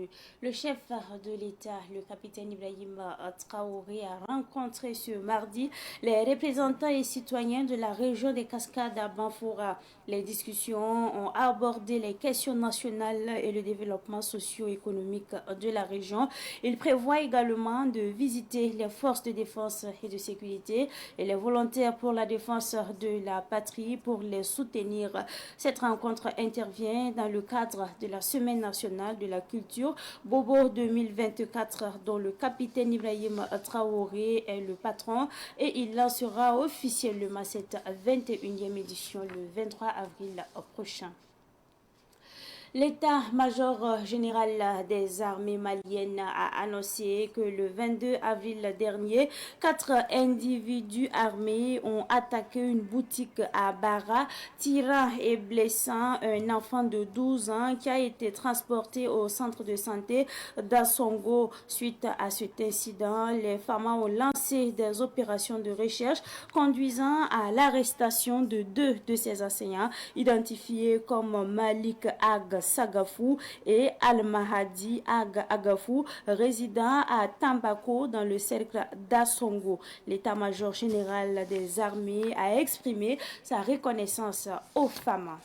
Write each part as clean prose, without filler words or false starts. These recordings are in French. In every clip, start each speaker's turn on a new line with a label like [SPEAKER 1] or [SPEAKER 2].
[SPEAKER 1] bienvenue. Le chef de l'État, le capitaine Ibrahim Traoré, a rencontré ce mardi les représentants et citoyens de la région des Cascades à Banfoura. Les discussions ont abordé les questions nationales et le développement socio-économique de la région. Il prévoit également de visiter les forces de défense et de sécurité et les volontaires pour la défense de la patrie pour les soutenir. Cette rencontre intervient dans le cadre de la Semaine nationale de la culture Bobo 2024 dont le capitaine Ibrahim Traoré est le patron et il lancera officiellement cette 21e édition le 23 avril prochain. L'état-major général des armées maliennes a annoncé que le 22 avril dernier, 4 individus armés ont attaqué une boutique à Bara, tirant et blessant un enfant de 12 ans qui a été transporté au centre de santé d'Assongo. Suite à cet incident, les FAMA ont lancé des opérations de recherche conduisant à l'arrestation de 2 de ces enseignants identifiés comme Malik Ag Sagafou et Al-Mahadi Agafou, résidant à Tambako dans le cercle d'Assongo. L'état-major général des armées a exprimé sa reconnaissance aux femmes.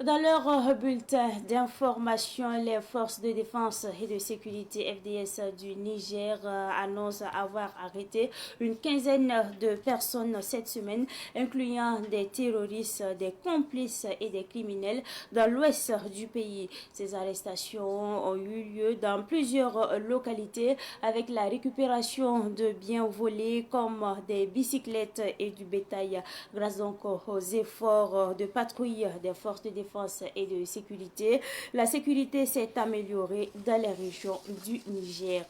[SPEAKER 1] Dans leur bulletin d'information, les forces de défense et de sécurité FDS du Niger annoncent avoir arrêté une quinzaine de personnes cette semaine, incluant des terroristes, des complices et des criminels dans l'ouest du pays. Ces arrestations ont eu lieu dans plusieurs localités avec la récupération de biens volés comme des bicyclettes et du bétail. Grâce donc aux efforts de patrouille des forces de défense et de sécurité, la sécurité s'est améliorée dans les régions du Niger.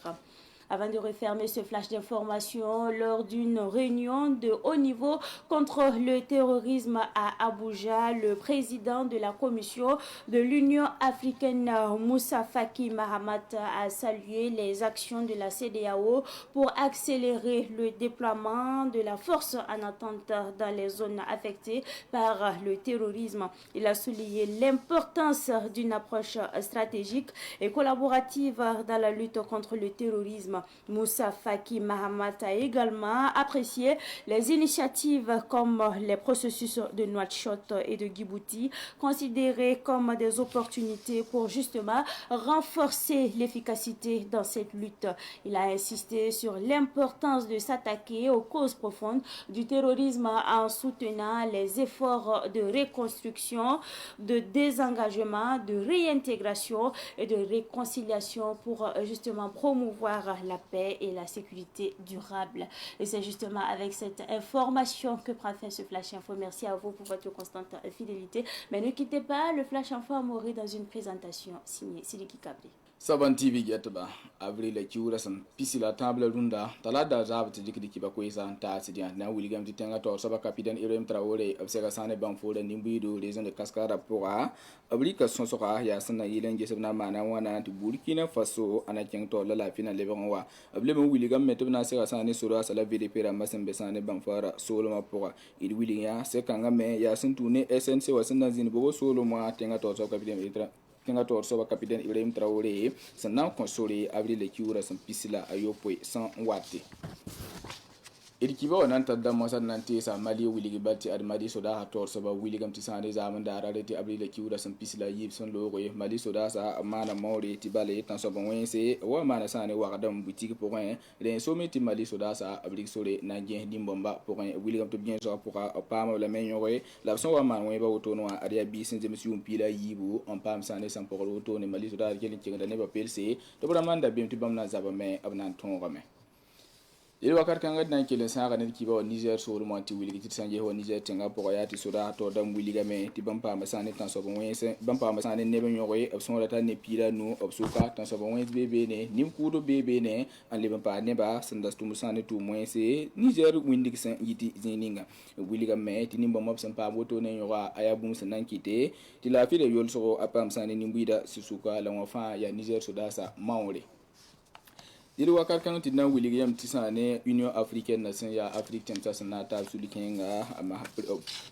[SPEAKER 1] Avant de refermer ce flash d'information, lors d'une réunion de haut niveau contre le terrorisme à Abuja, le président de la commission de l'Union africaine, Moussa Faki Mahamat, a salué les actions de la CEDEAO pour accélérer le déploiement de la force en attente dans les zones affectées par le terrorisme. Il a souligné l'importance d'une approche stratégique et collaborative dans la lutte contre le terrorisme. Moussa Faki Mahamat a également apprécié les initiatives comme les processus de Nouakchott et de Djibouti, considérés comme des opportunités pour justement renforcer l'efficacité dans cette lutte. Il a insisté sur l'importance de s'attaquer aux causes profondes du terrorisme en soutenant les efforts de reconstruction, de désengagement, de réintégration et de réconciliation pour justement promouvoir la paix et la sécurité durable. Et c'est justement avec cette information que prend fin ce Flash Info. Merci à vous pour votre constante fidélité. Mais ne quittez pas, le Flash Info a mouru dans une présentation signée Siliki Kabri.
[SPEAKER 2] Saban TV Getba, Avril Kiurasan, Pisila Table Runda, Talada Zab to Diki Kibakwesa, Tassidia, now William Titengato, Saba Capitan Irem Traore, of Segasane Bamford and Nimbidu, Reason the Cascada Pora, Abrika Sonsoka, Yasana Yilan Jesana Mana, to Burkina Faso, and I can to La Fina Levanwa, a Blemo William Metuna Segasane Sura, Salavidi Pera Masan Besane Bamfara, Soloma Pora, it William, Sekangame, Yasin Tune, Essence was in Bobo Soloma, Tengato, Capitan Tengator Soba Capitaine Ibrahim Traoré, sannan console avril le kiura san pisila ayopwe san wate. Irkiba wannan taddan masar nan te sa mali wili batti admadi soda hator soba wili gam tisane zaman da rarete avril le kiura san pisila yib son logo mali soda sa mana mawre tibale tan soba wense wa mana sane wa gadam boutique pour un len somi ti mali soda sa avril sore na gen dimbomba pour un wili gam to bien so pour pa ma la menyore la son wa man ba woto no aria bi sin jemi sium pila yibu on pam sane san pour woto ne mali soda kelin kinga ne ba pelse to bramanda bim ti bamna zaba me abnan ton game. Il va carcanga dans quel sens qui va au Niger sur le monti Willy qui s'en au Niger tenga pour ayati soda to dam Willy game ti bampa masane tan so bon wense bampa masane ne ben yore option rata ne pila no opsuka tan so bon wense bebe ne nim kudo bebe ne en le bampa ne ba sandas tu musane tu wense Niger windik san yiti zininga Willy game ti nim bam option pa moto ne yora ayabum sanan kite ti la fi de yol so apam sane nimbuida sisuka la wafa ya Niger soda sa maore. Il wa karkan tinna William Tisane Union africaine nation ya Afrique temta sanata sulikenga ama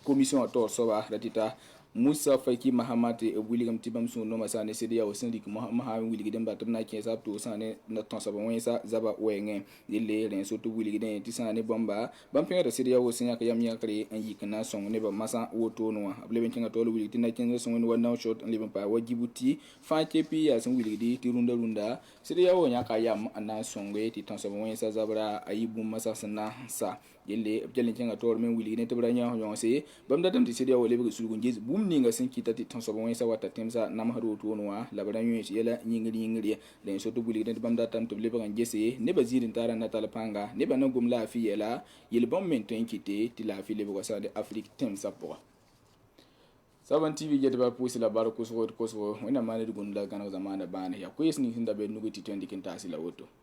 [SPEAKER 2] commission autor soba ratita Musa Faki Mahamat William Tibam so no masane sedia o sindik Mahamin Willi dem batam ke sa to sane na ton sa wensa zaba wenge dile ren so to Willi dem tisane bomba bampin da sedia o sinya ka yam yakre an yikana song ne ba masa woto no ableben kinga to Willi tin na ken so no one shot an liban pa wajibuti fa kepi ya san Willi di runda sedia o nya ka yam ana songwe ti ton sa wensa zabara ayibu masa sana sa yelle jelen kinga to men Willi ne tabra nya ho se bam da tam ti sedia o lebe sulgun jez bum ninga sin kita ti ton so wensa wata temsa nam hado to no wa labara nyu yela nyingiri den so to Willi ne bam da tam to lebe kan jese ne bazirin tara na talpanga ne ba na gum la fi yela yel bom men to enkite ti la fi lebe ko sa de Afrique temsa po Saban TV get ba pusi la bar ko so wena mane dugunda kana zamana bana ya ko yesni hinda be nugo ti tendi kin tasila woto